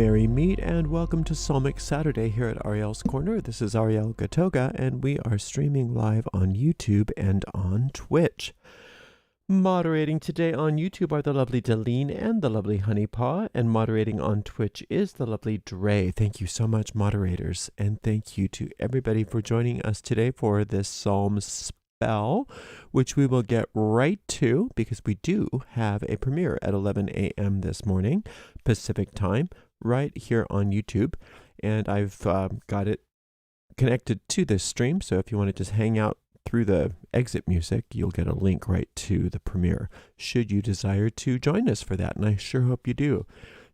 Merry meet and welcome to Psalmic Saturday here at Ariel's Corner. This is Ariel Gatoga and we are streaming live on YouTube and on Twitch. Moderating today on YouTube are the lovely Deline and the lovely Honeypaw, and moderating on Twitch is the lovely Dre. Thank you so much, moderators, and thank you to everybody for joining us today for this Psalm spell, which we will get right to because we do have a premiere at 11 a.m. this morning, Pacific time, right here on YouTube. And I've got it connected to this stream, so if you want to just hang out through the exit music, you'll get a link right to the premiere, should you desire to join us for that, and I sure hope you do.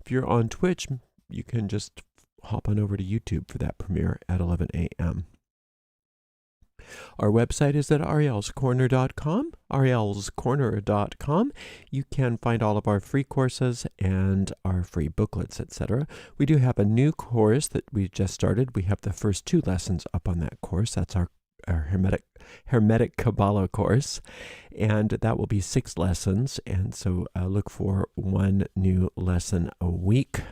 If you're on Twitch, you can just hop on over to YouTube for that premiere at 11 a.m. Our website is at arielscorner.com, arielscorner.com. You can find all of our free courses and our free booklets, etc. We do have a new course that we just started. We have the first 2 lessons up on that course. That's our Hermetic Kabbalah course, and that will be 6 lessons, and so look for 1 new lesson a week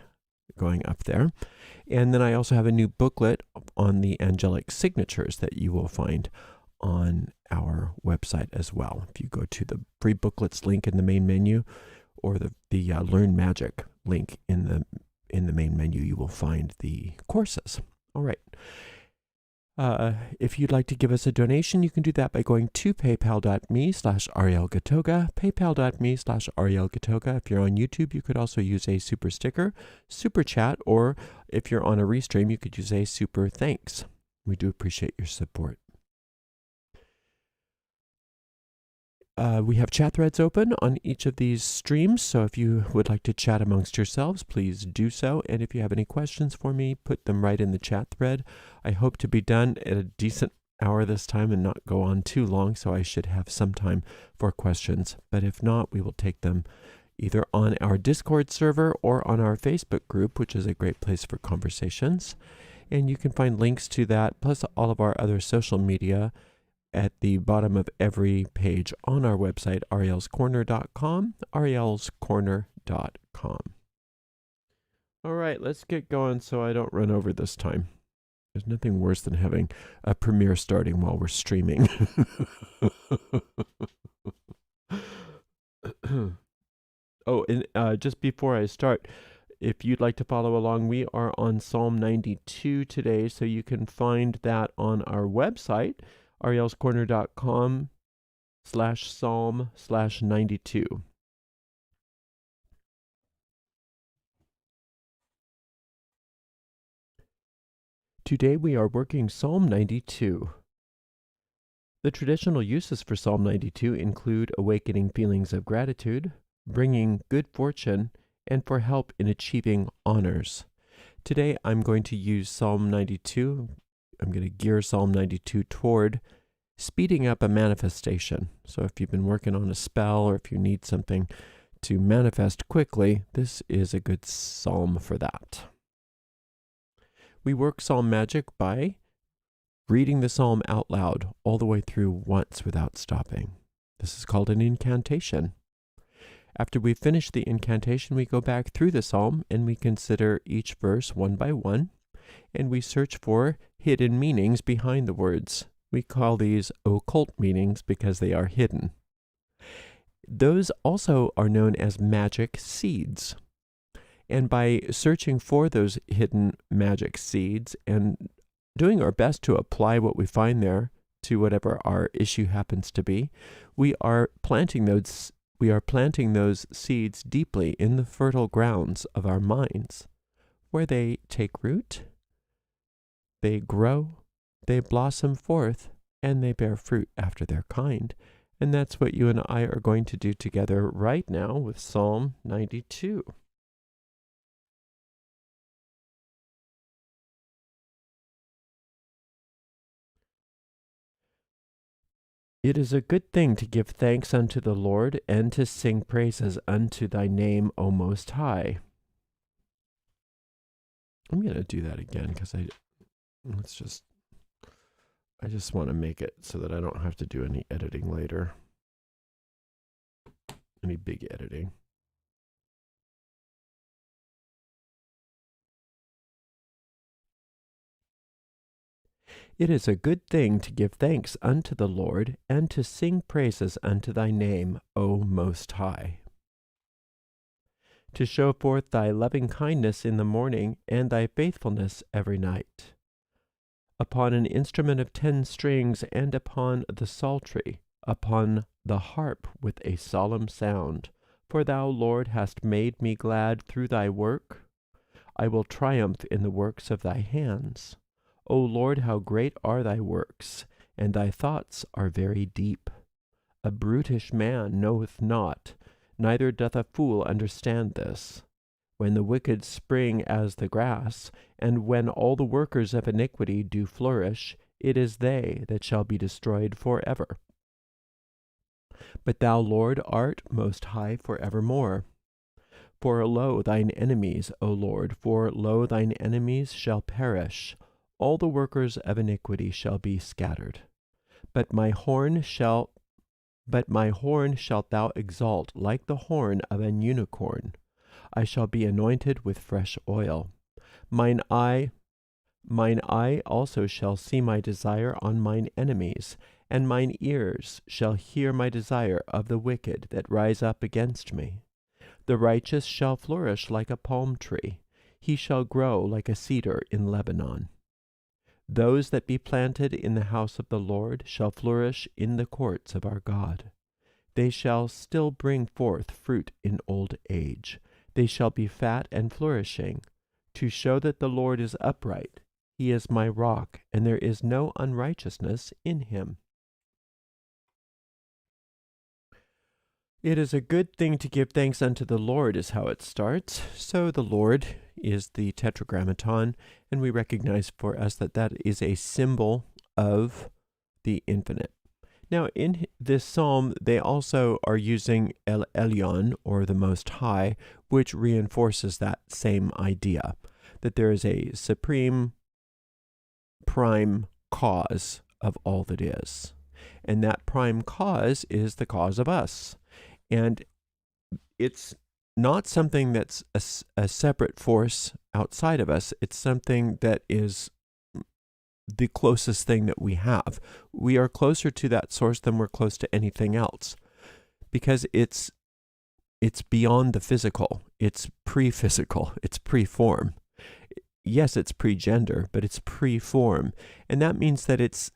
going up there. And then I also have a new booklet on the angelic signatures that you will find on our website as well. If you go to the free booklets link in the main menu, or the Learn Magic link in the main menu, you will find the courses. All right. If you'd like to give us a donation, you can do that by going to paypal.me/Ariel Gatoga, paypal.me/Ariel Gatoga. If you're on YouTube, you could also use a super sticker, super chat, or if you're on a restream, you could use a super thanks. We do appreciate your support. We have chat threads open on each of these streams, so if you would like to chat amongst yourselves, please do so. And if you have any questions for me, put them right in the chat thread. I hope to be done at a decent hour this time and not go on too long, so I should have some time for questions. But if not, we will take them either on our Discord server or on our Facebook group, which is a great place for conversations. And you can find links to that, plus all of our other social media, at the bottom of every page on our website, arielscorner.com, arielscorner.com. All right, let's get going so I don't run over this time. There's nothing worse than having a premiere starting while we're streaming. Oh, and just before I start, if you'd like to follow along, we are on Psalm 92 today, so you can find that on our website, arielscorner.com/psalm/92. Today we are working Psalm 92. The traditional uses for Psalm 92 include awakening feelings of gratitude, bringing good fortune, and for help in achieving honors. Today I'm going to use Psalm 92. I'm going to gear Psalm 92 toward speeding up a manifestation. So if you've been working on a spell, or if you need something to manifest quickly, this is a good psalm for that. We work psalm magic by reading the psalm out loud all the way through once without stopping. This is called an incantation. After we finish the incantation, we go back through the psalm and we consider each verse one by one, and we search for hidden meanings behind the words. We call these occult meanings because they are hidden. Those also are known as magic seeds. And by searching for those hidden magic seeds and doing our best to apply what we find there to whatever our issue happens to be, we are planting those seeds deeply in the fertile grounds of our minds, where they take root, they grow, they blossom forth, and they bear fruit after their kind. And that's what you and I are going to do together right now with Psalm 92. It is a good thing to give thanks unto the Lord, and to sing praises unto thy name, O Most High. I'm going to do that again because I just want to make it so that I don't have to do any editing later. Any big editing. It is a good thing to give thanks unto the Lord, and to sing praises unto thy name, O Most High. To show forth thy loving kindness in the morning, and thy faithfulness every night. Upon an instrument of 10 strings, and upon the psaltery, upon the harp with a solemn sound. For thou, Lord, hast made me glad through thy work. I will triumph in the works of thy hands. O Lord, how great are thy works, and thy thoughts are very deep. A brutish man knoweth not, neither doth a fool understand this. When the wicked spring as the grass, and when all the workers of iniquity do flourish, it is they that shall be destroyed forever. But thou, Lord, art most high forevermore. For lo, thine enemies, O Lord, for lo, thine enemies shall perish. All the workers of iniquity shall be scattered. But my horn shalt thou exalt like the horn of an unicorn. I shall be anointed with fresh oil. Mine eye also shall see my desire on mine enemies, and mine ears shall hear my desire of the wicked that rise up against me. The righteous shall flourish like a palm tree. He shall grow like a cedar in Lebanon. Those that be planted in the house of the Lord shall flourish in the courts of our God. They shall still bring forth fruit in old age. They shall be fat and flourishing, to show that the Lord is upright. He is my rock, and there is no unrighteousness in him. It is a good thing to give thanks unto the Lord, is how it starts. So the Lord is the tetragrammaton, and we recognize for us that that is a symbol of the infinite. Now, in this psalm, they also are using El Elyon, or the Most High, which reinforces that same idea, that there is a supreme prime cause of all that is. And that prime cause is the cause of us. And it's not something that's a separate force outside of us. It's something that is the closest thing that we have. We are closer to that source than we're close to anything else, because it's beyond the physical. It's pre-physical. It's pre-form. Yes, it's pre-gender, but it's pre-form. And that means that it's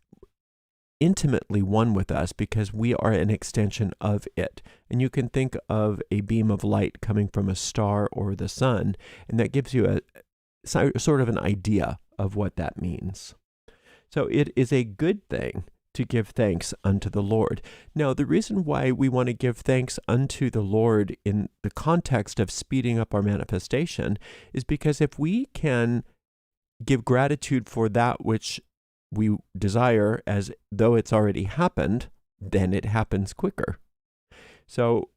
intimately one with us because we are an extension of it. And you can think of a beam of light coming from a star or the sun, and that gives you a sort of an idea of what that means. So it is a good thing to give thanks unto the Lord. Now, the reason why we want to give thanks unto the Lord in the context of speeding up our manifestation is because if we can give gratitude for that which we desire as though it's already happened, then it happens quicker. So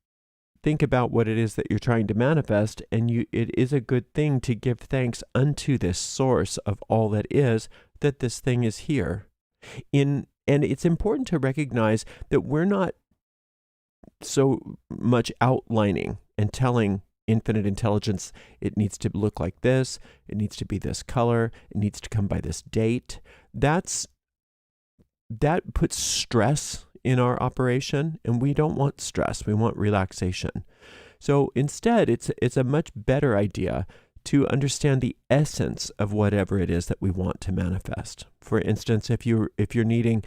think about what it is that you're trying to manifest, and it is a good thing to give thanks unto this source of all that is, that this thing is here. And it's important to recognize that we're not so much outlining and telling infinite intelligence, it needs to look like this, it needs to be this color, it needs to come by this date. That puts stress in our operation, and we don't want stress, we want relaxation. So instead, it's a much better idea to understand the essence of whatever it is that we want to manifest. For instance, if you're needing,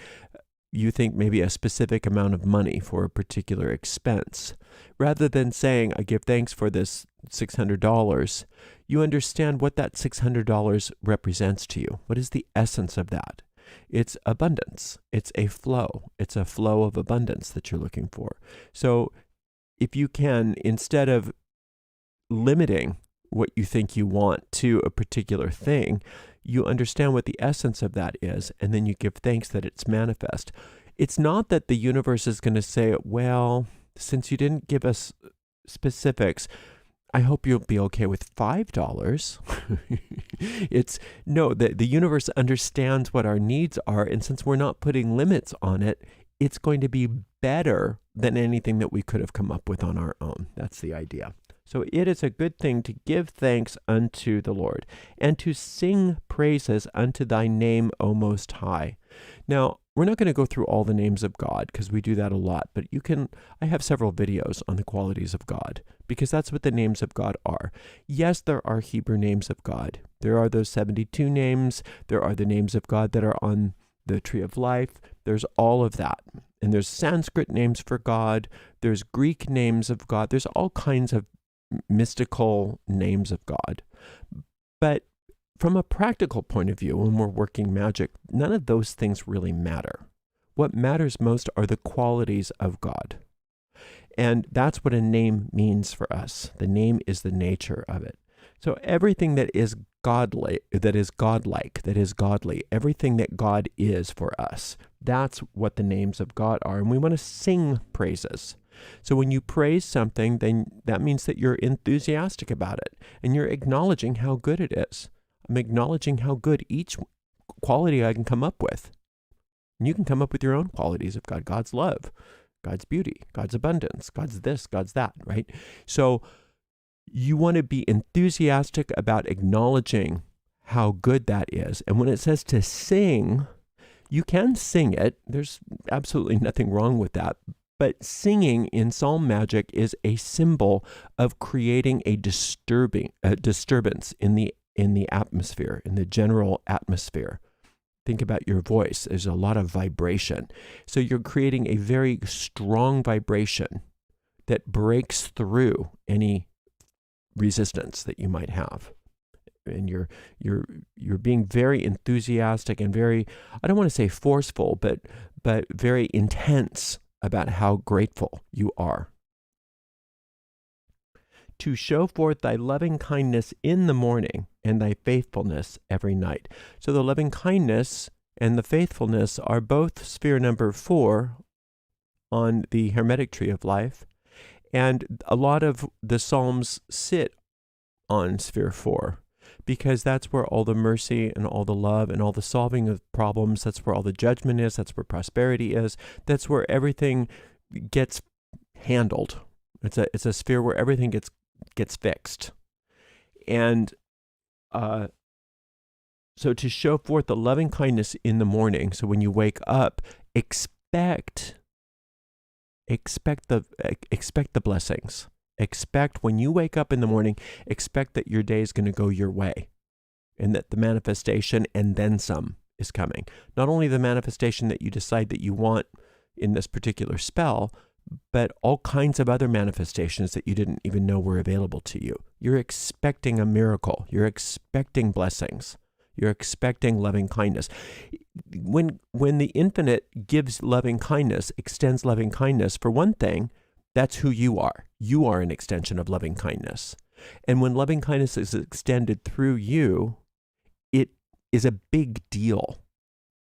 you think maybe a specific amount of money for a particular expense, rather than saying, I give thanks for this $600, you understand what that $600 represents to you. What is the essence of that? It's abundance. It's a flow. It's a flow of abundance that you're looking for. So if you can, instead of limiting what you think you want to a particular thing, you understand what the essence of that is, and then you give thanks that it's manifest. It's not that the universe is going to say, well, since you didn't give us specifics, I hope you'll be okay with $5. The universe understands what our needs are, and since we're not putting limits on it, it's going to be better than anything that we could have come up with on our own. That's the idea. So it is a good thing to give thanks unto the Lord, and to sing praises unto thy name, O Most High. Now, we're not going to go through all the names of God, because we do that a lot, but I have several videos on the qualities of God, because that's what the names of God are. Yes, there are Hebrew names of God. There are those 72 names. There are the names of God that are on the tree of life. There's all of that. And there's Sanskrit names for God. There's Greek names of God. There's all kinds of mystical names of God. But from a practical point of view, when we're working magic, none of those things really matter. What matters most are the qualities of God. And that's what a name means for us. The name is the nature of it. So everything that is godly, that is godlike, that is godly, everything that God is for us, that's what the names of God are. And we want to sing praises. So when you praise something, then that means that you're enthusiastic about it, and you're acknowledging how good it is. I'm acknowledging how good each quality I can come up with. And you can come up with your own qualities of God. God's love, God's beauty, God's abundance, God's this, God's that, right? So you want to be enthusiastic about acknowledging how good that is. And when it says to sing, you can sing it. There's absolutely nothing wrong with that. But singing in psalm magic is a symbol of creating a disturbance in the atmosphere, in the general atmosphere. Think about your voice. There's a lot of vibration. So you're creating a very strong vibration that breaks through any resistance that you might have. And you're being very enthusiastic and very, I don't want to say forceful, but very intense about how grateful you are. To show forth thy loving kindness in the morning and thy faithfulness every night. So the loving kindness and the faithfulness are both sphere number 4 on the Hermetic tree of life. And a lot of the Psalms sit on sphere 4, because that's where all the mercy and all the love and all the solving of problems, that's where all the judgment is, that's where prosperity is, that's where everything gets handled. It's a sphere where everything gets fixed. And so to show forth the loving kindness in the morning, so when you wake up, expect the blessings. Expect when you wake up in the morning, expect that your day is going to go your way, and that the manifestation and then some is coming. Not only the manifestation that you decide that you want in this particular spell, but all kinds of other manifestations that you didn't even know were available to you. You're expecting a miracle. You're expecting blessings. You're expecting loving kindness. When the infinite gives loving kindness, extends loving kindness, for one thing, that's who you are. You are an extension of loving kindness. And when loving kindness is extended through you, it is a big deal.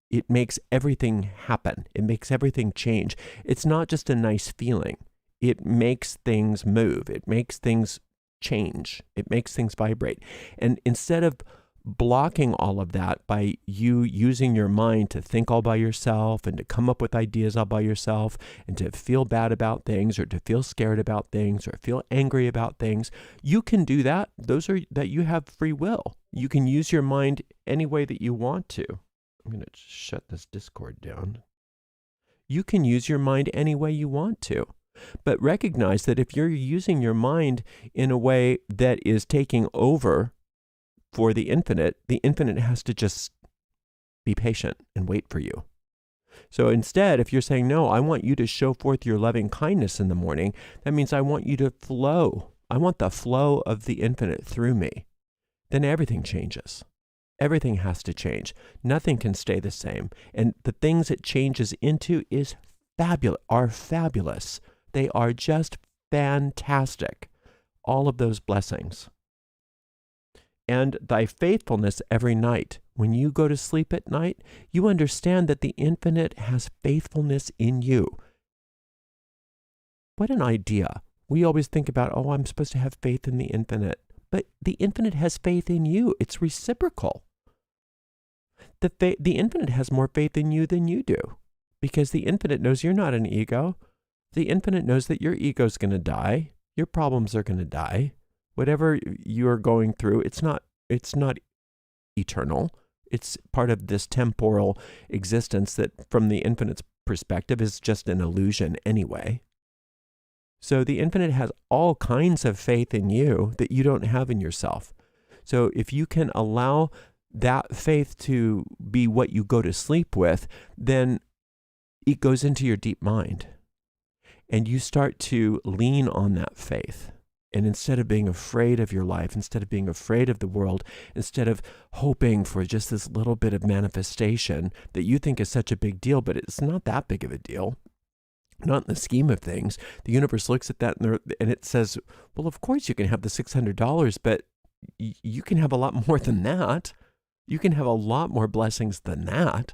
It makes everything happen. It makes everything change. It's not just a nice feeling. It makes things move. It makes things change. It makes things vibrate. And instead of blocking all of that by you using your mind to think all by yourself and to come up with ideas all by yourself and to feel bad about things or to feel scared about things or feel angry about things, you can do that. That you have free will. You can use your mind any way that you want to. I'm going to shut this Discord down. You can use your mind any way you want to. But recognize that if you're using your mind in a way that is taking over for the infinite has to just be patient and wait for you. So instead, if you're saying, no, I want you to show forth your loving kindness in the morning, that means I want you to flow. I want the flow of the infinite through me. Then everything changes. Everything has to change. Nothing can stay the same. And the things it changes into are fabulous. They are just fantastic. All of those blessings. And thy faithfulness every night. When you go to sleep at night, you understand that the infinite has faithfulness in you. What an idea. We always think about, oh, I'm supposed to have faith in the infinite. But the infinite has faith in you. It's reciprocal. The infinite has more faith in you than you do, because the infinite knows you're not an ego. The infinite knows that your ego's going to die. Your problems are going to die. Whatever you're going through, it's not eternal. It's part of this temporal existence that from the infinite's perspective is just an illusion anyway. So the infinite has all kinds of faith in you that you don't have in yourself. So if you can allow that faith to be what you go to sleep with, then it goes into your deep mind. And you start to lean on that faith. And instead of being afraid of your life, instead of being afraid of the world, instead of hoping for just this little bit of manifestation that you think is such a big deal, but it's not that big of a deal, not in the scheme of things. The universe looks at that and it says, well, of course you can have the $600, but you can have a lot more than that. You can have a lot more blessings than that.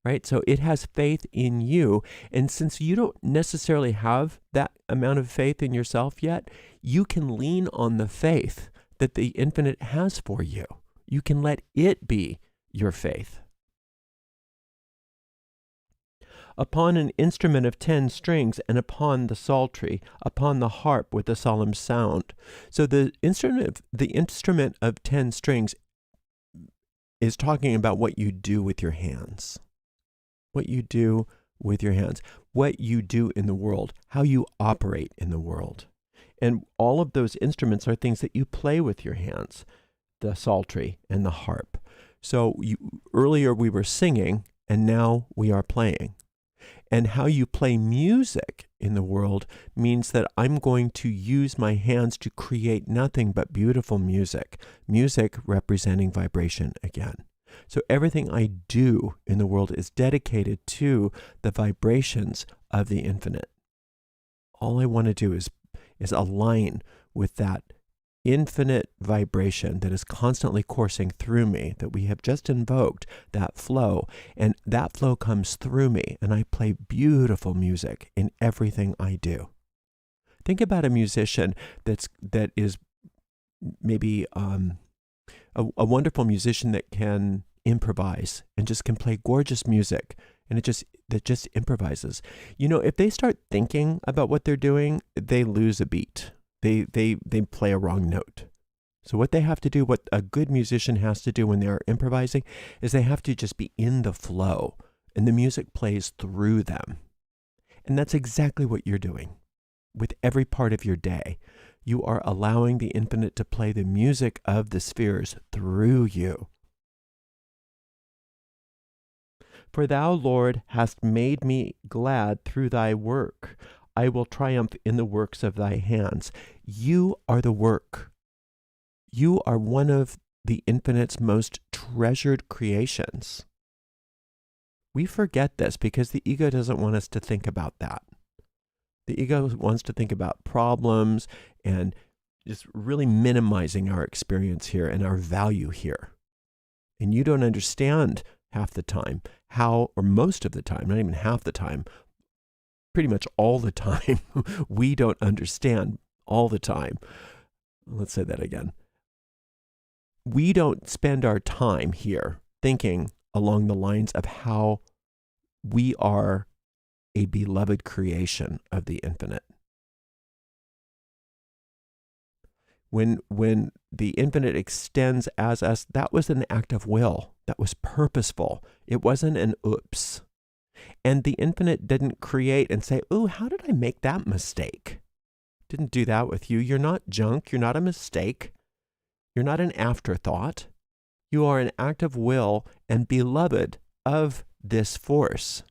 Right? So it has faith in you. And since you don't necessarily have that amount of faith in yourself yet, you can lean on the faith that the infinite has for you. You can let it be your faith. Upon an instrument of 10 strings, and upon the psaltery, upon the harp with a solemn sound. So the instrument of 10 strings is talking about what you do with your hands. What you do with your hands, what you do in the world, how you operate in the world. And all of those instruments are things that you play with your hands, the psaltery and the harp. So earlier we were singing, and now we are playing. And how you play music in the world means that I'm going to use my hands to create nothing but beautiful music, music representing vibration again. So everything I do in the world is dedicated to the vibrations of the infinite. All I want to do is align with that infinite vibration that is constantly coursing through me, that we have just invoked, that flow. And that flow comes through me, and I play beautiful music in everything I do. Think about a musician that is maybe a wonderful musician that can improvise and just can play gorgeous music, and that just improvises. You know, if they start thinking about what they're doing, they lose a beat. They play a wrong note. So what they have to do, what a good musician has to do when they're improvising, is they have to just be in the flow, and the music plays through them. And that's exactly what you're doing with every part of your day. You are allowing the infinite to play the music of the spheres through you. For thou, Lord, hast made me glad through thy work. I will triumph in the works of thy hands. You are the work. You are one of the infinite's most treasured creations. We forget this because the ego doesn't want us to think about that. The ego wants to think about problems and just really minimizing our experience here and our value here. And you don't understand half the time how, or most of the time, not even half the time, pretty much all the time, we don't understand all the time. Let's say that again. We don't spend our time here thinking along the lines of how we are a beloved creation of the infinite. When the infinite extends as us, that was an act of will. That was purposeful. It wasn't an oops. And the infinite didn't create and say, "Ooh, how did I make that mistake?" Didn't do that with you. You're not junk. You're not a mistake. You're not an afterthought. You are an act of will and beloved of this force,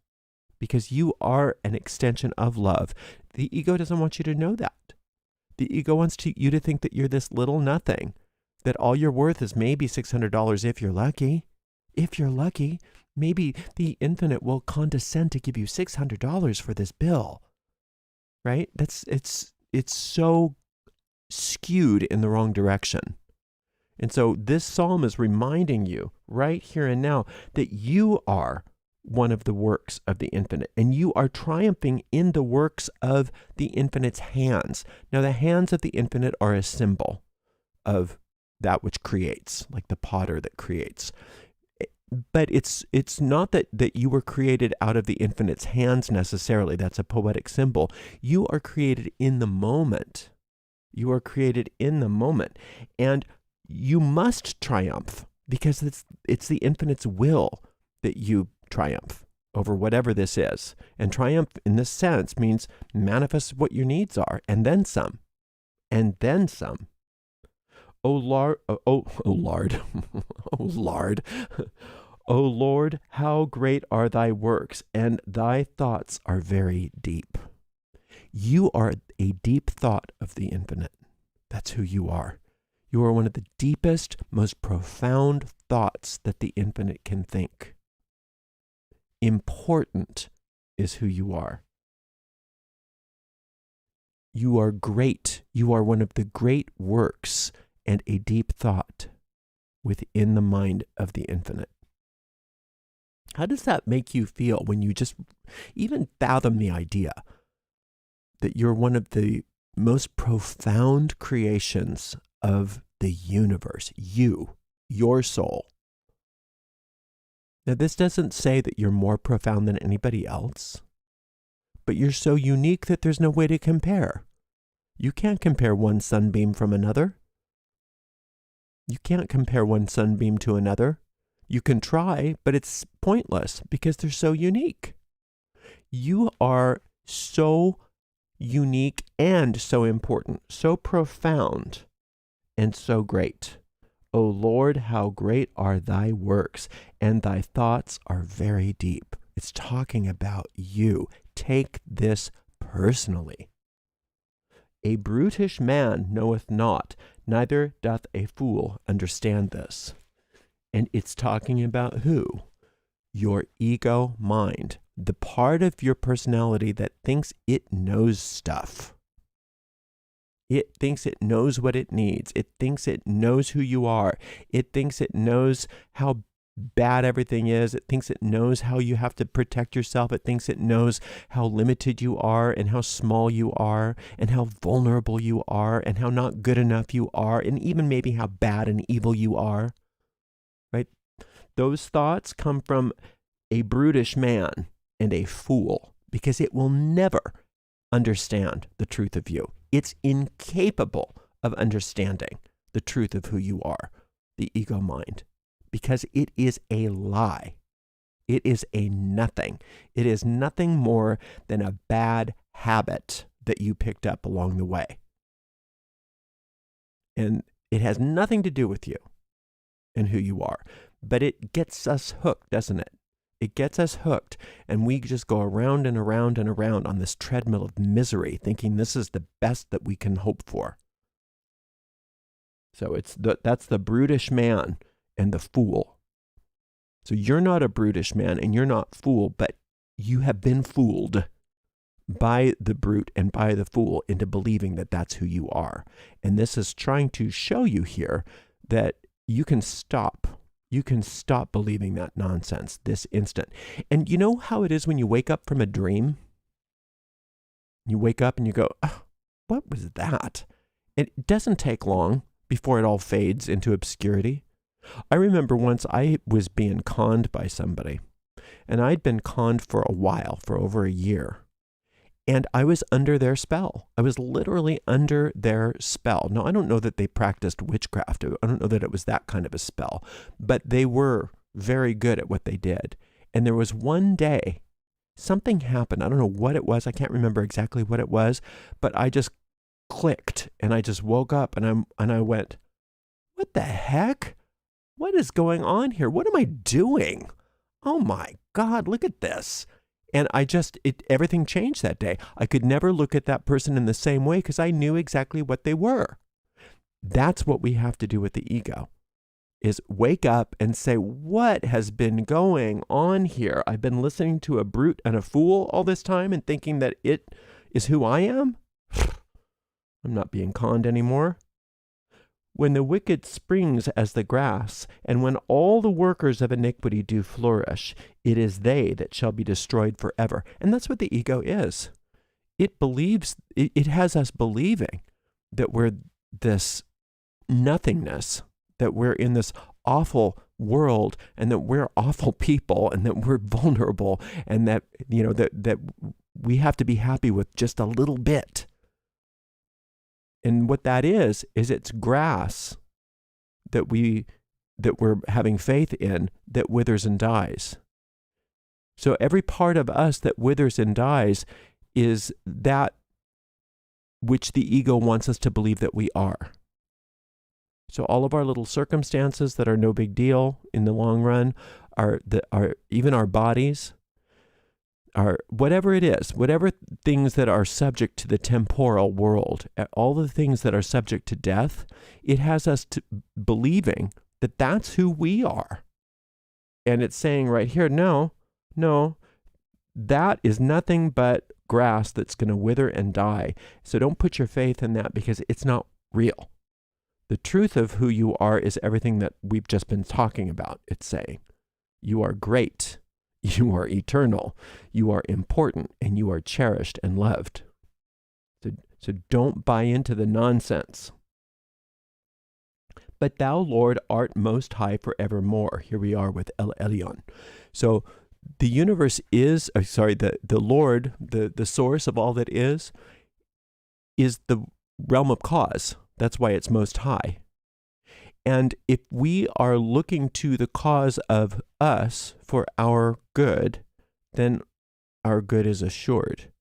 because you are an extension of love. The ego doesn't want you to know that. The ego wants you to think that you're this little nothing, that all you're worth is maybe $600 if you're lucky. If you're lucky, maybe the infinite will condescend to give you $600 for this bill, right? It's so skewed in the wrong direction. And so this psalm is reminding you right here and now that you are one of the works of the infinite, and you are triumphing in the works of the infinite's hands. Now, the hands of the infinite are a symbol of that which creates, like the potter that creates. But it's not that you were created out of the infinite's hands necessarily. That's a poetic symbol. You are created in the moment. You are created in the moment. And you must triumph because it's the infinite's will that you triumph over whatever this is. And triumph in this sense means manifest what your needs are, and then some. And then some. O Lord, oh Lord, oh Lord, O Lord, how great are thy works, and thy thoughts are very deep. You are a deep thought of the infinite. That's who you are. You are one of the deepest, most profound thoughts that the infinite can think. Important is who you are. You are great. You are one of the great works and a deep thought within the mind of the infinite. How does that make you feel when you just even fathom the idea that you're one of the most profound creations of the universe? Your soul. Now, this doesn't say that you're more profound than anybody else, but you're so unique that there's no way to compare. You can't compare one sunbeam from another. You can't compare one sunbeam to another. You can try, but it's pointless because they're so unique. You are so unique and so important, so profound and so great. O Lord, how great are thy works, and thy thoughts are very deep. It's talking about you. Take this personally. A brutish man knoweth not, neither doth a fool understand this. And it's talking about who? Your ego mind, the part of your personality that thinks it knows stuff. It thinks it knows what it needs. It thinks it knows who you are. It thinks it knows how bad everything is. It thinks it knows how you have to protect yourself. It thinks it knows how limited you are and how small you are and how vulnerable you are and how not good enough you are and even maybe how bad and evil you are. Right? Those thoughts come from a brutish man and a fool because it will never understand the truth of you. It's incapable of understanding the truth of who you are, the ego mind, because it is a lie. It is a nothing. It is nothing more than a bad habit that you picked up along the way. And it has nothing to do with you and who you are, but it gets us hooked, doesn't it? It gets us hooked, and we just go around and around and around on this treadmill of misery, thinking this is the best that we can hope for. So that's the brutish man and the fool. So you're not a brutish man and you're not fool, but you have been fooled by the brute and by the fool into believing that that's who you are. And this is trying to show you here that you can stop. You can stop believing that nonsense this instant. And you know how it is when you wake up from a dream? You wake up and you go, oh, what was that? It doesn't take long before it all fades into obscurity. I remember once I was being conned by somebody, and I'd been conned for a while, for over a year. And I was under their spell. I was literally under their spell. Now, I don't know that they practiced witchcraft. I don't know that it was that kind of a spell, but they were very good at what they did. And there was one day, something happened. I don't know what it was. I can't remember exactly what it was, but I just clicked and I just woke up and I went, what the heck? What is going on here? What am I doing? Oh my God, look at this. And everything changed that day. I could never look at that person in the same way because I knew exactly what they were. That's what we have to do with the ego, is wake up and say, what has been going on here? I've been listening to a brute and a fool all this time and thinking that it is who I am. I'm not being conned anymore. When the wicked springs as the grass, and when all the workers of iniquity do flourish, it is they that shall be destroyed forever. And that's what the ego is. It believes, it has us believing that we're this nothingness, that we're in this awful world, and that we're awful people, and that we're vulnerable, and that, that we have to be happy with just a little bit. And what that is it's grass that we're having faith in that withers and dies. So every part of us that withers and dies is that which the ego wants us to believe that we are. So all of our little circumstances that are no big deal in the long run are even our bodies, are whatever it is, whatever things that are subject to the temporal world, all the things that are subject to death, it has us believing that that's who we are. And it's saying right here, no, that is nothing but grass that's going to wither and die. So don't put your faith in that because it's not real. The truth of who you are is everything that we've just been talking about. It's saying you are great, you are eternal, you are important, and you are cherished and loved. So don't buy into the nonsense. But thou, Lord, art most high forevermore. Here we are with El Elyon. So the universe is, the Lord, the source of all that is the realm of cause. That's why it's most high. And if we are looking to the cause of us for our good, then our good is assured.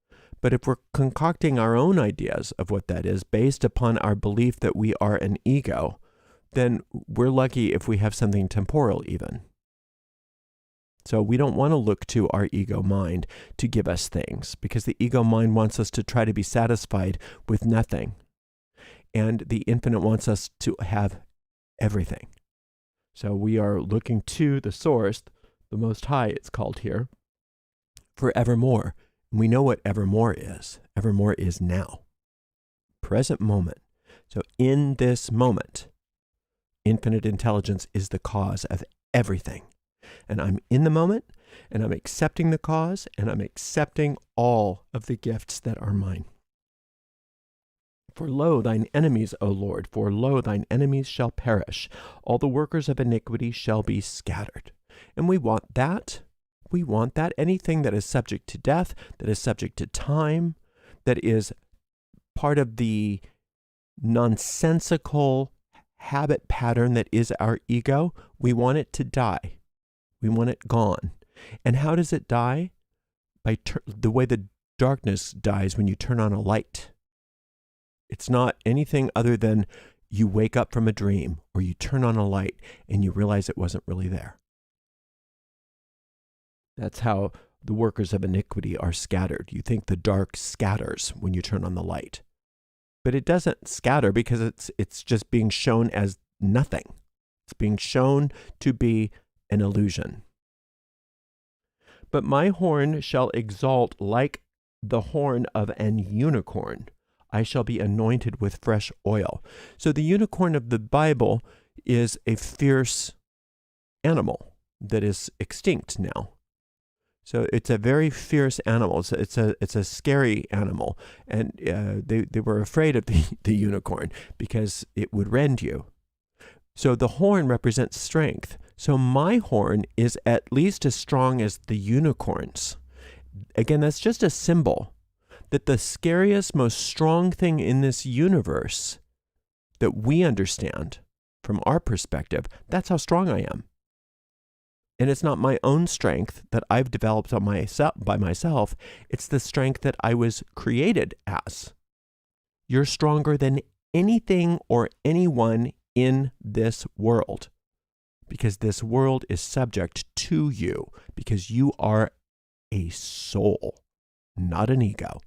But if we're concocting our own ideas of what that is based upon our belief that we are an ego, then we're lucky if we have something temporal even. So we don't want to look to our ego mind to give us things because the ego mind wants us to try to be satisfied with nothing. And the infinite wants us to have everything. So we are looking to the source, the Most High it's called here, for evermore. And we know what evermore is. Evermore is now. Present moment. So in this moment, infinite intelligence is the cause of everything. And I'm in the moment, and I'm accepting the cause, and I'm accepting all of the gifts that are mine. For lo, thine enemies, O Lord, for lo, thine enemies shall perish. All the workers of iniquity shall be scattered. And we want that. We want that. Anything that is subject to death, that is subject to time, that is part of the nonsensical habit pattern that is our ego, we want it to die. We want it gone. And how does it die? By the way the darkness dies when you turn on a light. It's not anything other than you wake up from a dream or you turn on a light and you realize it wasn't really there. That's how the workers of iniquity are scattered. You think the dark scatters when you turn on the light. But it doesn't scatter because it's just being shown as nothing. It's being shown to be an illusion. But my horn shall exalt like the horn of an unicorn. I shall be anointed with fresh oil. So the unicorn of the Bible is a fierce animal that is extinct now. So it's a very fierce animal. So it's a scary animal. And they were afraid of the unicorn because it would rend you. So the horn represents strength. So my horn is at least as strong as the unicorn's. Again, that's just a symbol that the scariest, most strong thing in this universe that we understand from our perspective, that's how strong I am. And it's not my own strength that I've developed by myself. It's the strength that I was created as. You're stronger than anything or anyone in this world because this world is subject to you because you are a soul, not an ego.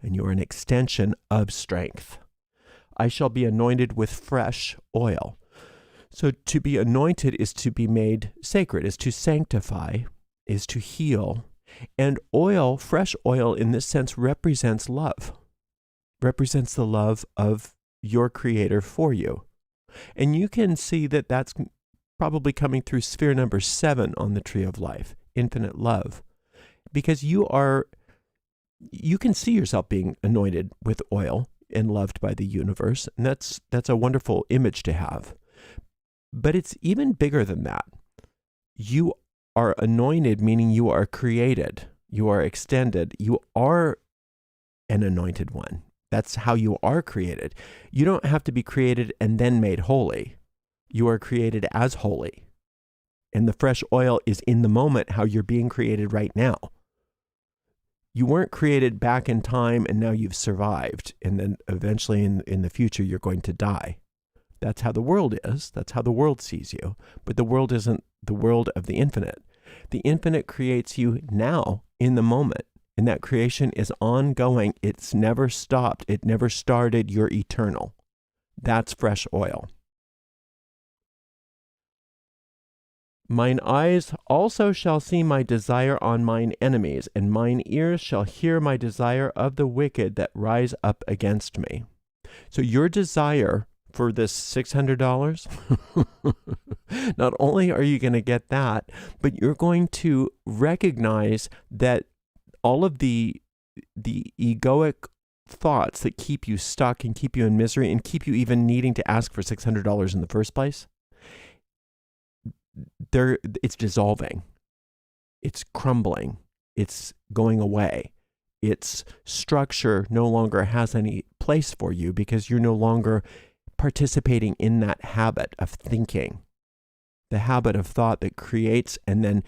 And you're an extension of strength. I shall be anointed with fresh oil. So to be anointed is to be made sacred, is to sanctify, is to heal. And oil, fresh oil in this sense, represents love, represents the love of your Creator for you. And you can see that that's probably coming through sphere number 7 on the tree of life, infinite love, because you can see yourself being anointed with oil and loved by the universe. And that's a wonderful image to have. But it's even bigger than that. You are anointed, meaning you are created. You are extended. You are an anointed one. That's how you are created. You don't have to be created and then made holy. You are created as holy. And the fresh oil is in the moment how you're being created right now. You weren't created back in time and now you've survived. And then eventually in the future, you're going to die. That's how the world is. That's how the world sees you. But the world isn't the world of the infinite. The infinite creates you now in the moment. And that creation is ongoing. It's never stopped. It never started. You're eternal. That's fresh oil. Mine eyes also shall see my desire on mine enemies, and mine ears shall hear my desire of the wicked that rise up against me. So your desire for this $600, not only are you going to get that, but you're going to recognize that all of the egoic thoughts that keep you stuck and keep you in misery and keep you even needing to ask for $600 in the first place, it's dissolving. It's crumbling. It's going away. Its structure no longer has any place for you because you're no longer participating in that habit of thinking, the habit of thought that creates and then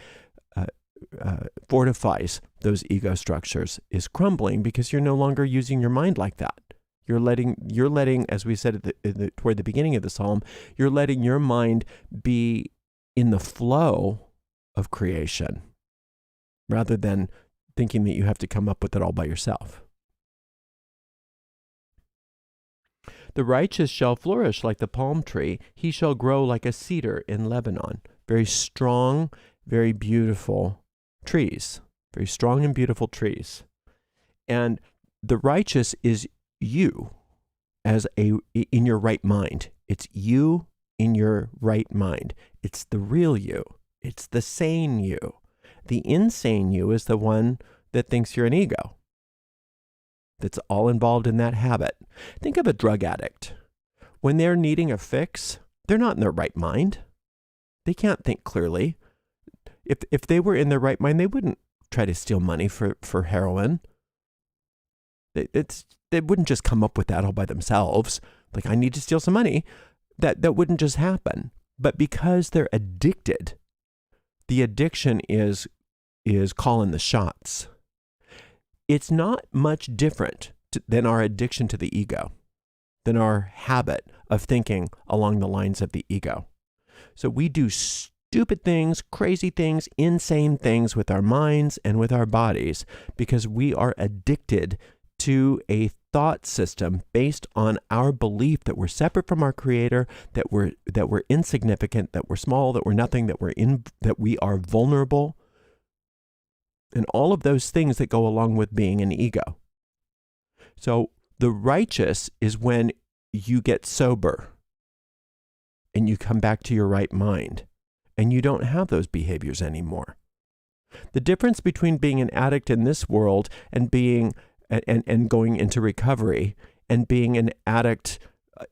fortifies those ego structures is crumbling because you're no longer using your mind like that. You're letting, as we said toward the beginning of the psalm, you're letting your mind be in the flow of creation rather than thinking that you have to come up with it all by yourself. The righteous shall flourish like the palm tree. He shall grow like a cedar in Lebanon. Very strong, very beautiful trees, very strong and beautiful trees. And the righteous is you in your right mind. It's you in your right mind. It's the real you. It's the sane you. The insane you is the one that thinks you're an ego. That's all involved in that habit. Think of a drug addict. When they're needing a fix, they're not in their right mind. They can't think clearly. If they were in their right mind, they wouldn't try to steal money for heroin. They wouldn't just come up with that all by themselves. Like, I need to steal some money. That wouldn't just happen. But because they're addicted, the addiction is calling the shots. It's not much different than our addiction to the ego, than our habit of thinking along the lines of the ego. So we do stupid things, crazy things, insane things with our minds and with our bodies because we are addicted to a thought system based on our belief that we're separate from our creator, that we're insignificant, that we're small, that we're nothing, that we are vulnerable, and all of those things that go along with being an ego. So the righteous is when you get sober and you come back to your right mind and you don't have those behaviors anymore. The difference between being an addict in this world and being and going into recovery and being an addict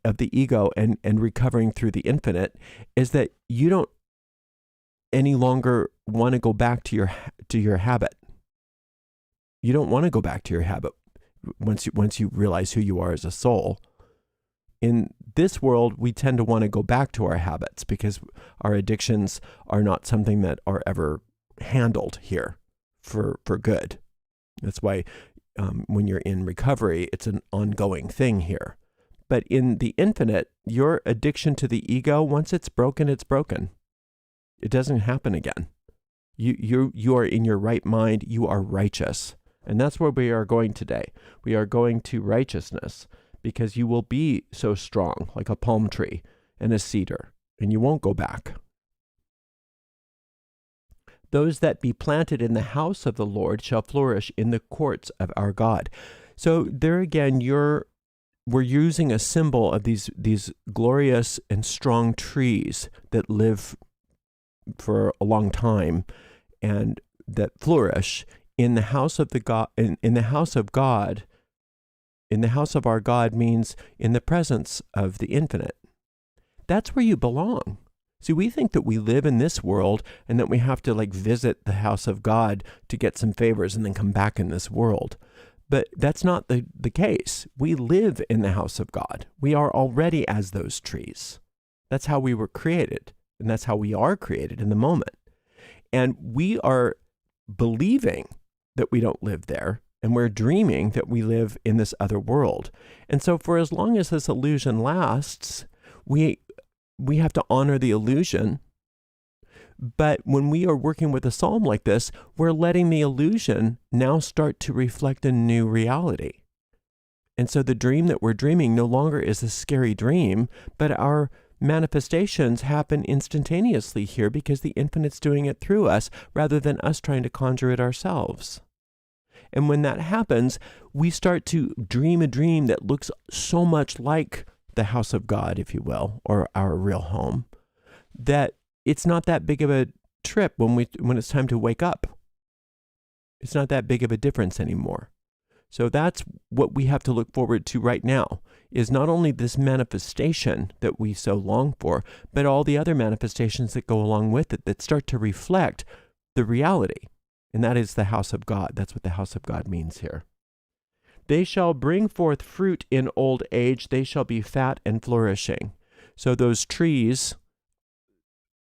of the ego and recovering through the infinite is that you don't any longer want to go back to your habit. You don't want to go back to your habit once you realize who you are as a soul. In this world, we tend to want to go back to our habits because our addictions are not something that are ever handled here for good. That's why when you're in recovery, it's an ongoing thing here. But in the infinite, your addiction to the ego, once it's broken, it's broken. It doesn't happen again. You are in your right mind. You are righteous. And that's where we are going today. We are going to righteousness because you will be so strong like a palm tree and a cedar, and you won't go back. Those that be planted in the house of the Lord shall flourish in the courts of our God. So there again, we're using a symbol of these glorious and strong trees that live for a long time and that flourish in the house of the God. In the house of God, in the house of our God means in the presence of the infinite. That's where you belong. See, we think that we live in this world and that we have to visit the house of God to get some favors and then come back in this world. But that's not the case. We live in the house of God. We are already as those trees. That's how we were created, and that's how we are created in the moment. And we are believing that we don't live there, and we're dreaming that we live in this other world. And so for as long as this illusion lasts, we have to honor the illusion. But when we are working with a psalm like this, we're letting the illusion now start to reflect a new reality. And so the dream that we're dreaming no longer is a scary dream, but our manifestations happen instantaneously here because the infinite's doing it through us rather than us trying to conjure it ourselves. And when that happens, we start to dream a dream that looks so much like the house of God, if you will, or our real home, that it's not that big of a trip when it's time to wake up. It's not that big of a difference anymore. So that's what we have to look forward to right now, is not only this manifestation that we so long for, but all the other manifestations that go along with it that start to reflect the reality. And that is the house of God. That's what the house of God means here. They shall bring forth fruit in old age. They shall be fat and flourishing. So those trees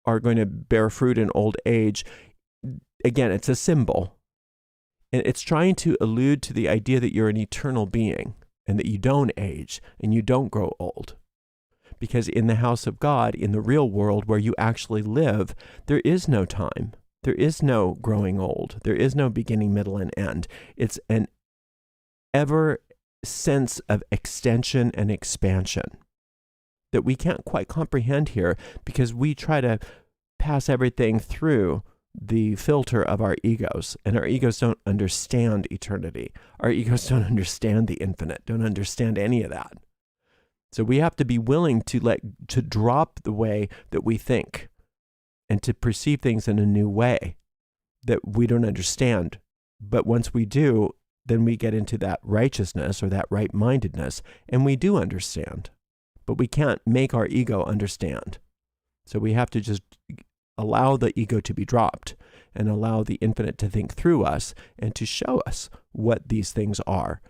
are going to bear fruit in old age. Again, it's a symbol. And it's trying to allude to the idea that you're an eternal being and that you don't age and you don't grow old. Because in the house of God, in the real world where you actually live, there is no time. There is no growing old. There is no beginning, middle, and end. It's an ever sense of extension and expansion that we can't quite comprehend here because we try to pass everything through the filter of our egos, and our egos don't understand eternity. Our egos don't understand the infinite, don't understand any of that. So we have to be willing to drop the way that we think and to perceive things in a new way that we don't understand. But once we do, then we get into that righteousness or that right-mindedness, and we do understand. But we can't make our ego understand. So we have to just allow the ego to be dropped and allow the infinite to think through us and to show us what these things are.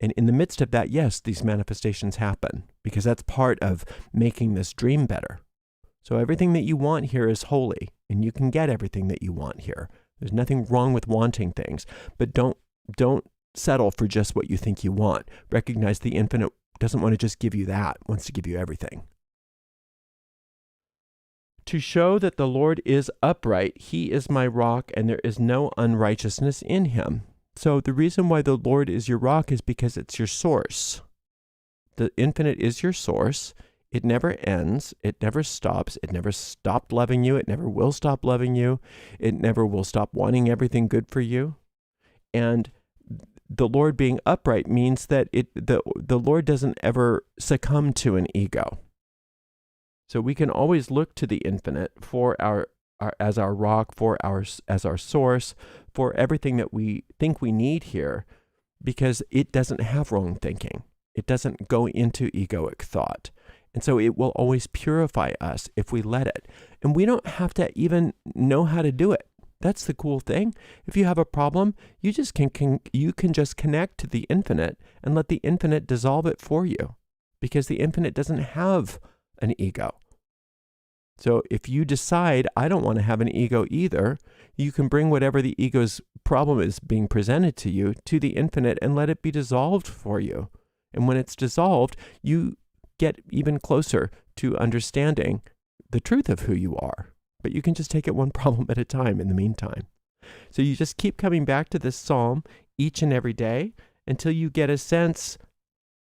And in the midst of that, yes, these manifestations happen because that's part of making this dream better. So everything that you want here is holy, and you can get everything that you want here. There's nothing wrong with wanting things, but don't settle for just what you think you want. Recognize the infinite doesn't want to just give you that, wants to give you everything. To show that the Lord is upright, he is my rock, and there is no unrighteousness in him. So the reason why the Lord is your rock is because it's your source. The infinite is your source. It never ends. It never stops. It never stopped loving you. It never will stop loving you. It never will stop wanting everything good for you. And the Lord being upright means that the Lord doesn't ever succumb to an ego. So we can always look to the infinite for as our rock, as our source, for everything that we think we need here, because it doesn't have wrong thinking. It doesn't go into egoic thought. And so it will always purify us if we let it. And we don't have to even know how to do it. That's the cool thing. If you have a problem, you can just connect to the infinite and let the infinite dissolve it for you, because the infinite doesn't have an ego. So if you decide, I don't want to have an ego either, you can bring whatever the ego's problem is being presented to you to the infinite and let it be dissolved for you. And when it's dissolved, you get even closer to understanding the truth of who you are. But you can just take it one problem at a time in the meantime. So you just keep coming back to this psalm each and every day until you get a sense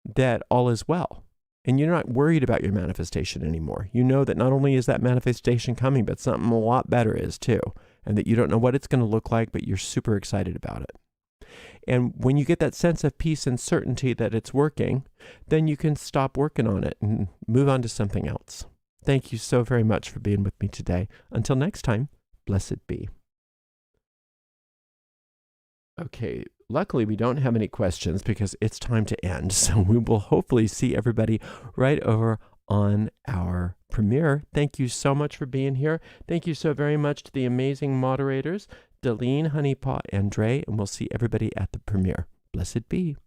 that all is well. And you're not worried about your manifestation anymore. You know that not only is that manifestation coming, but something a lot better is too. And that you don't know what it's going to look like, but you're super excited about it. And when you get that sense of peace and certainty that it's working, then you can stop working on it and move on to something else. Thank you so very much for being with me today. Until next time, blessed be. Okay, luckily we don't have any questions because it's time to end. So we will hopefully see everybody right over on our premiere. Thank you so much for being here. Thank you so very much to the amazing moderators, Delene, Honeypot, and Dre, and we'll see everybody at the premiere. Blessed be.